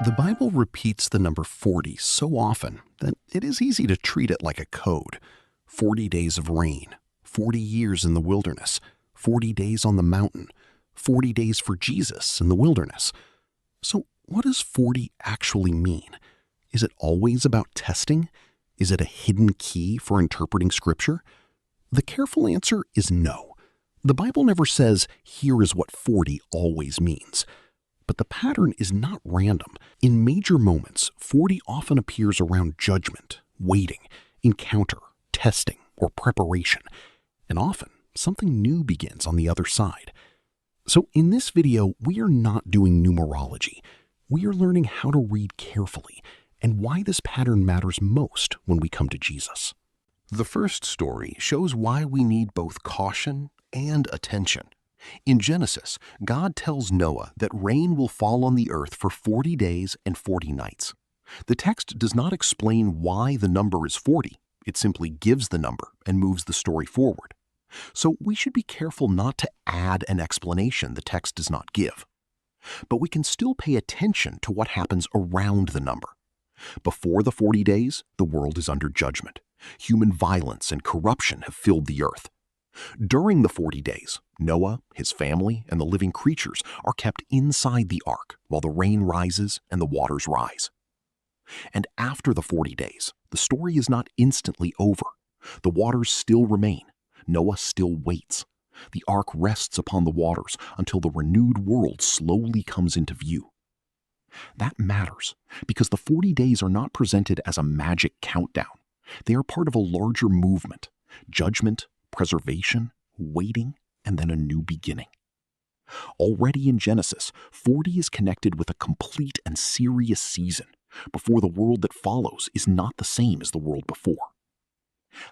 The Bible repeats the number 40 so often that it is easy to treat it like a code. 40 days of rain, 40 years in the wilderness, 40 days on the mountain, 40 days for Jesus in the wilderness. So what does 40 actually mean? Is it always about testing? Is it a hidden key for interpreting Scripture? The careful answer is no. The Bible never says, here is what 40 always means. But the pattern is not random. In major moments, 40 often appears around judgment, waiting, encounter, testing, or preparation. And often, something new begins on the other side. So in this video, we are not doing numerology. We are learning how to read carefully and why this pattern matters most when we come to Jesus. The first story shows why we need both caution and attention. In Genesis, God tells Noah that rain will fall on the earth for 40 days and 40 nights. The text does not explain why the number is 40. It simply gives the number and moves the story forward. So we should be careful not to add an explanation the text does not give. But we can still pay attention to what happens around the number. Before the 40 days, the world is under judgment. Human violence and corruption have filled the earth. During the 40 days, Noah, his family, and the living creatures are kept inside the ark while the rain rises and the waters rise. And after the 40 days, the story is not instantly over. The waters still remain. Noah still waits. The ark rests upon the waters until the renewed world slowly comes into view. That matters because the 40 days are not presented as a magic countdown. They are part of a larger movement: judgment, preservation, waiting, and then a new beginning. Already in Genesis, 40 is connected with a complete and serious season before the world that follows is not the same as the world before.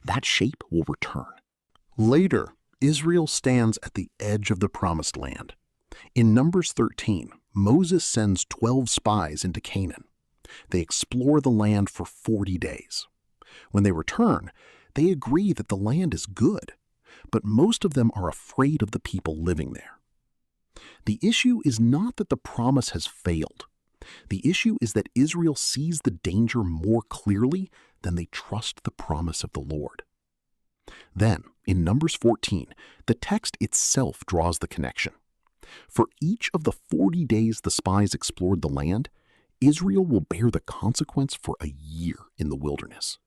That shape will return. Later, Israel stands at the edge of the Promised Land. In Numbers 13, Moses sends 12 spies into Canaan. They explore the land for 40 days. When they return, they agree that the land is good, but most of them are afraid of the people living there. The issue is not that the promise has failed. The issue is that Israel sees the danger more clearly than they trust the promise of the Lord. Then, in Numbers 14, the text itself draws the connection. For each of the 40 days the spies explored the land, Israel will bear the consequence for a year in the wilderness.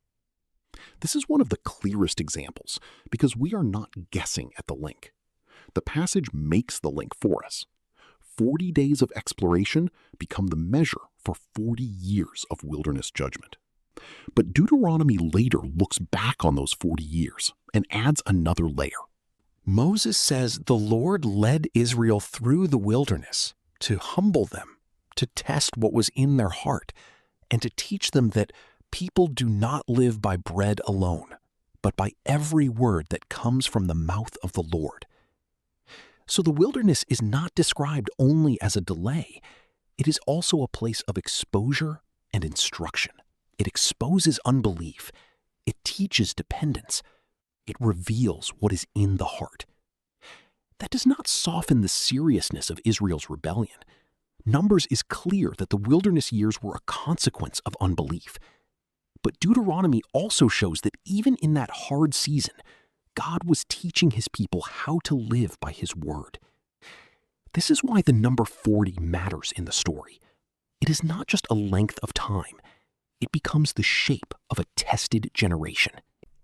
This is one of the clearest examples because we are not guessing at the link. The passage makes the link for us. 40 days of exploration become the measure for 40 years of wilderness judgment. But Deuteronomy later looks back on those 40 years and adds another layer. Moses says the Lord led Israel through the wilderness to humble them, to test what was in their heart, and to teach them that people do not live by bread alone, but by every word that comes from the mouth of the Lord. So the wilderness is not described only as a delay. It is also a place of exposure and instruction. It exposes unbelief. It teaches dependence. It reveals what is in the heart. That does not soften the seriousness of Israel's rebellion. Numbers is clear that the wilderness years were a consequence of unbelief. But Deuteronomy also shows that even in that hard season, God was teaching his people how to live by his word. This is why the number 40 matters in the story. It is not just a length of time. It becomes the shape of a tested generation.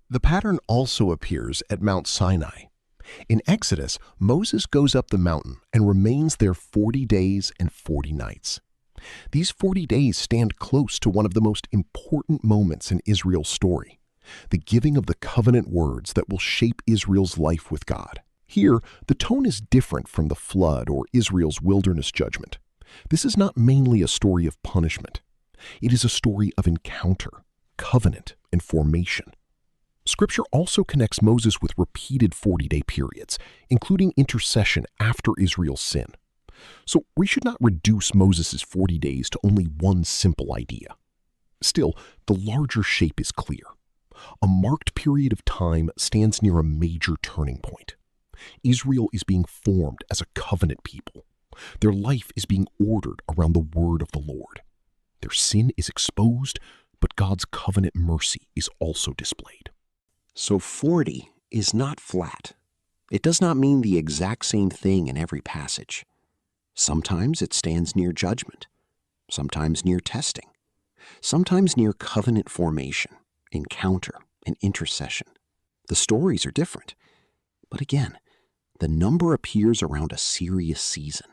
The pattern also appears at Mount Sinai. In Exodus, Moses goes up the mountain and remains there 40 days and 40 nights. These 40 days stand close to one of the most important moments in Israel's story, the giving of the covenant words that will shape Israel's life with God. Here, the tone is different from the flood or Israel's wilderness judgment. This is not mainly a story of punishment. It is a story of encounter, covenant, and formation. Scripture also connects Moses with repeated 40-day periods, including intercession after Israel's sin. So we should not reduce Moses' 40 days to only one simple idea. Still, the larger shape is clear. A marked period of time stands near a major turning point. Israel is being formed as a covenant people. Their life is being ordered around the word of the Lord. Their sin is exposed, but God's covenant mercy is also displayed. So 40 is not flat. It does not mean the exact same thing in every passage. Sometimes it stands near judgment, sometimes near testing, sometimes near covenant formation, encounter, and intercession. The stories are different, but again, the number appears around a serious season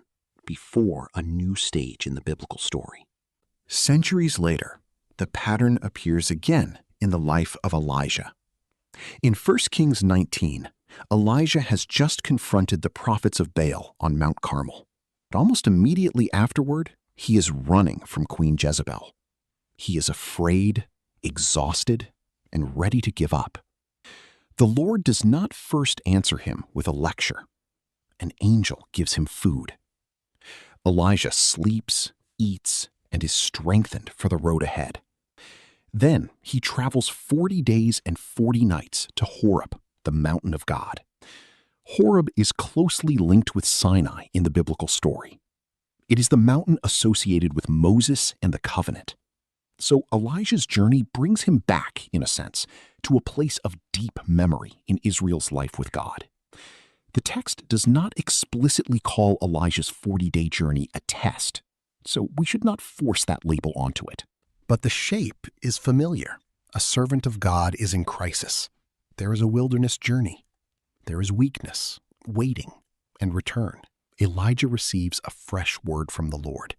before a new stage in the biblical story. Centuries later, the pattern appears again in the life of Elijah. In 1 Kings 19, Elijah has just confronted the prophets of Baal on Mount Carmel. But almost immediately afterward, he is running from Queen Jezebel. He is afraid, exhausted, and ready to give up. The Lord does not first answer him with a lecture. An angel gives him food. Elijah sleeps, eats, and is strengthened for the road ahead. Then he travels 40 days and 40 nights to Horeb, the mountain of God. Horeb is closely linked with Sinai in the biblical story. It is the mountain associated with Moses and the covenant. So Elijah's journey brings him back, in a sense, to a place of deep memory in Israel's life with God. The text does not explicitly call Elijah's 40-day journey a test, so we should not force that label onto it. But the shape is familiar. A servant of God is in crisis. There is a wilderness journey. There is weakness, waiting, and return. Elijah receives a fresh word from the Lord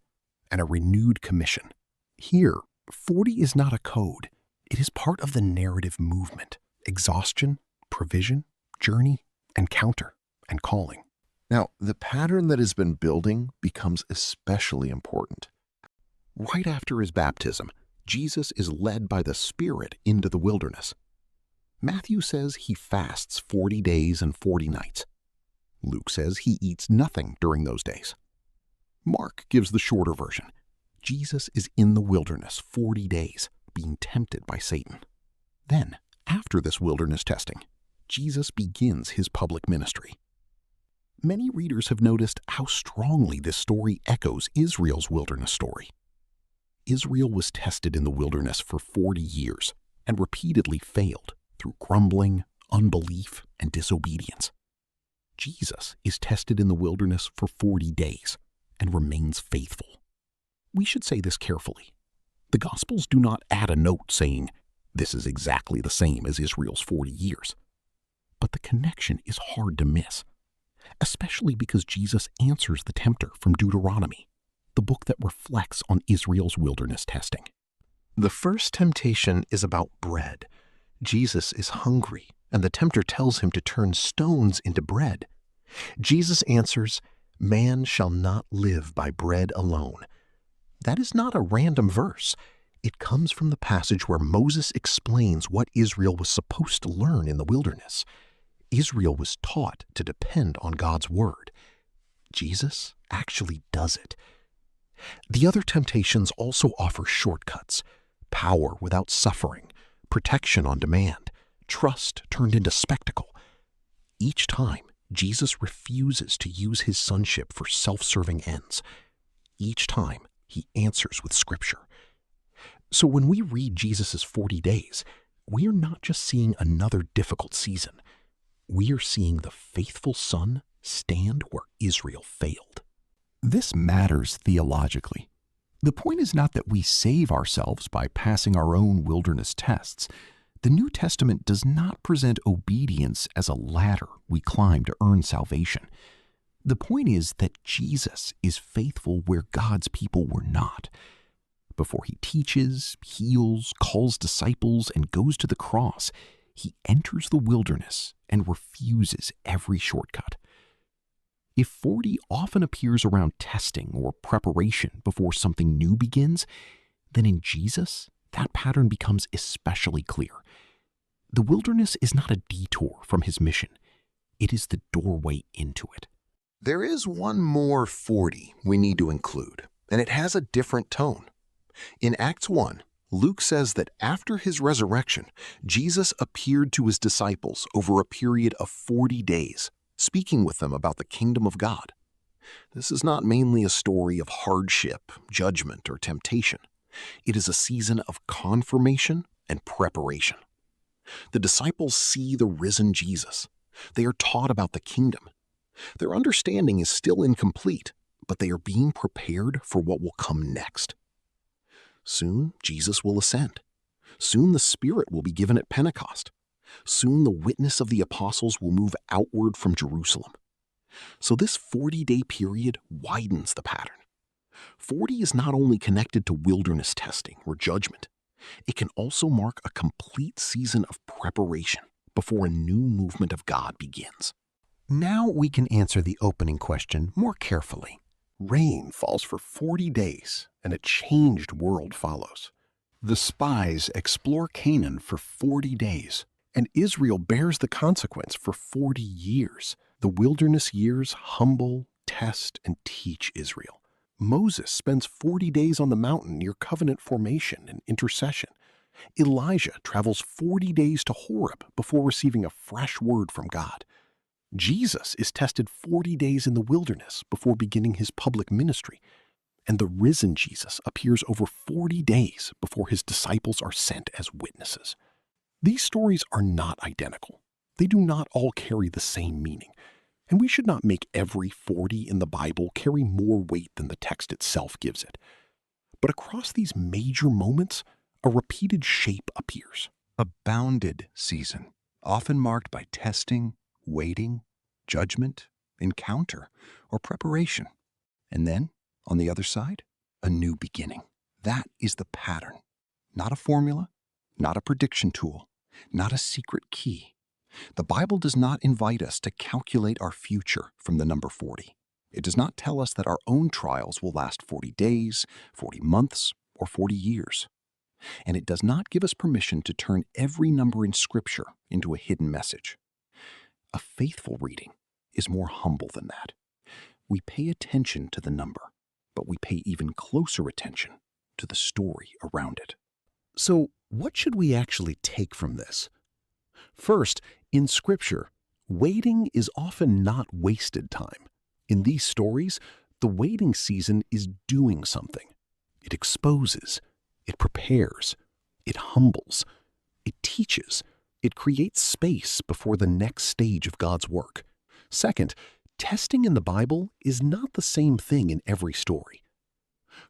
and a renewed commission. Here, 40 is not a code. It is part of the narrative movement: exhaustion, provision, journey, encounter, and calling. Now, the pattern that has been building becomes especially important. Right after his baptism, Jesus is led by the Spirit into the wilderness. Matthew says he fasts 40 days and 40 nights. Luke says he eats nothing during those days. Mark gives the shorter version. Jesus is in the wilderness 40 days, being tempted by Satan. Then, after this wilderness testing, Jesus begins his public ministry. Many readers have noticed how strongly this story echoes Israel's wilderness story. Israel was tested in the wilderness for 40 years and repeatedly failed through grumbling, unbelief, and disobedience. Jesus is tested in the wilderness for 40 days and remains faithful. We should say this carefully. The Gospels do not add a note saying, this is exactly the same as Israel's 40 years. But the connection is hard to miss, especially because Jesus answers the tempter from Deuteronomy, the book that reflects on Israel's wilderness testing. The first temptation is about bread. Jesus is hungry, and the tempter tells him to turn stones into bread. Jesus answers, "Man shall not live by bread alone." That is not a random verse. It comes from the passage where Moses explains what Israel was supposed to learn in the wilderness. Israel was taught to depend on God's word. Jesus actually does it. The other temptations also offer shortcuts: power without suffering, protection on demand, trust turned into spectacle. Each time, Jesus refuses to use his sonship for self-serving ends. Each time, he answers with Scripture. So when we read Jesus' 40 days, we are not just seeing another difficult season. We are seeing the faithful Son stand where Israel failed. This matters theologically. The point is not that we save ourselves by passing our own wilderness tests. The New Testament does not present obedience as a ladder we climb to earn salvation. The point is that Jesus is faithful where God's people were not. Before he teaches, heals, calls disciples, and goes to the cross, he enters the wilderness and refuses every shortcut. If 40 often appears around testing or preparation before something new begins, then in Jesus, that pattern becomes especially clear. The wilderness is not a detour from his mission. It is the doorway into it. There is one more 40 we need to include, and it has a different tone. In Acts 1, Luke says that after his resurrection, Jesus appeared to his disciples over a period of 40 days, speaking with them about the kingdom of God. This is not mainly a story of hardship, judgment, or temptation. It is a season of confirmation and preparation. The disciples see the risen Jesus. They are taught about the kingdom. Their understanding is still incomplete, but they are being prepared for what will come next. Soon, Jesus will ascend. Soon, the Spirit will be given at Pentecost. Soon, the witness of the apostles will move outward from Jerusalem. So this 40-day period widens the pattern. 40 is not only connected to wilderness testing or judgment, it can also mark a complete season of preparation before a new movement of God begins. Now we can answer the opening question more carefully. Rain falls for 40 days, and a changed world follows. The spies explore Canaan for 40 days, and Israel bears the consequence for 40 years. The wilderness years humble, test, and teach Israel. Moses spends 40 days on the mountain near covenant formation and intercession. Elijah travels 40 days to Horeb before receiving a fresh word from God. Jesus is tested 40 days in the wilderness before beginning his public ministry. And the risen Jesus appears over 40 days before his disciples are sent as witnesses. These stories are not identical. They do not all carry the same meaning. And we should not make every 40 in the Bible carry more weight than the text itself gives it. But across these major moments, a repeated shape appears. A bounded season, often marked by testing, waiting, judgment, encounter, or preparation. And then, on the other side, a new beginning. That is the pattern. Not a formula, not a prediction tool, not a secret key. The Bible does not invite us to calculate our future from the number 40. It does not tell us that our own trials will last 40 days, 40 months, or 40 years. And it does not give us permission to turn every number in Scripture into a hidden message. A faithful reading is more humble than that. We pay attention to the number, but we pay even closer attention to the story around it. So, what should we actually take from this? First, in Scripture, waiting is often not wasted time. In these stories, the waiting season is doing something. It exposes, it prepares, it humbles, it teaches, it creates space before the next stage of God's work. Second, testing in the Bible is not the same thing in every story.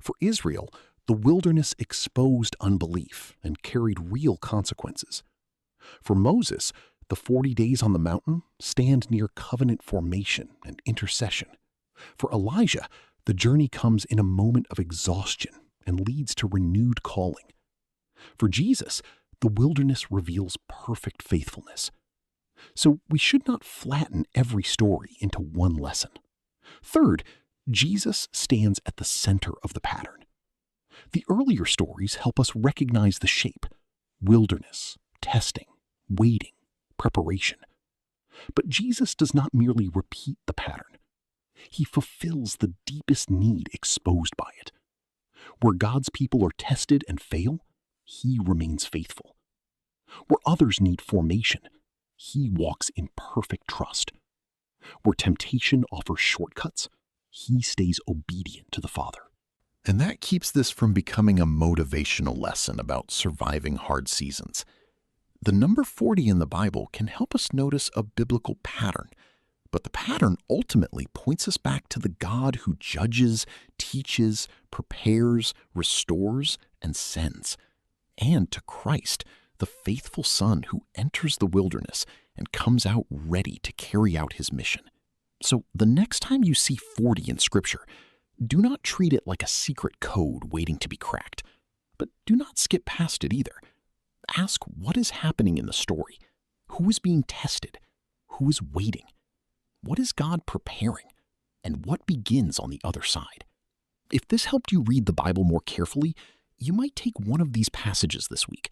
For Israel, the wilderness exposed unbelief and carried real consequences. For Moses, the 40 days on the mountain stand near covenant formation and intercession. For Elijah, the journey comes in a moment of exhaustion and leads to renewed calling. For Jesus, the wilderness reveals perfect faithfulness. So we should not flatten every story into one lesson. Third, Jesus stands at the center of the pattern. The earlier stories help us recognize the shape: wilderness, testing, waiting, preparation. But Jesus does not merely repeat the pattern. He fulfills the deepest need exposed by it. Where God's people are tested and fail, he remains faithful. Where others need formation, he walks in perfect trust. Where temptation offers shortcuts, he stays obedient to the Father. And that keeps this from becoming a motivational lesson about surviving hard seasons. The number 40 in the Bible can help us notice a biblical pattern, but the pattern ultimately points us back to the God who judges, teaches, prepares, restores, and sends, and to Christ, the faithful Son who enters the wilderness and comes out ready to carry out his mission. So the next time you see 40 in Scripture, do not treat it like a secret code waiting to be cracked, but do not skip past it either. Ask what is happening in the story. Who is being tested? Who is waiting? What is God preparing? And what begins on the other side? If this helped you read the Bible more carefully, you might take one of these passages this week,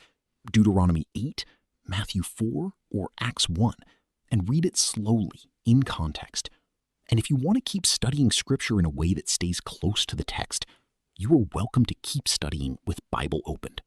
Deuteronomy 8, Matthew 4, or Acts 1, and read it slowly, in context. And if you want to keep studying Scripture in a way that stays close to the text, you are welcome to keep studying with Bible opened.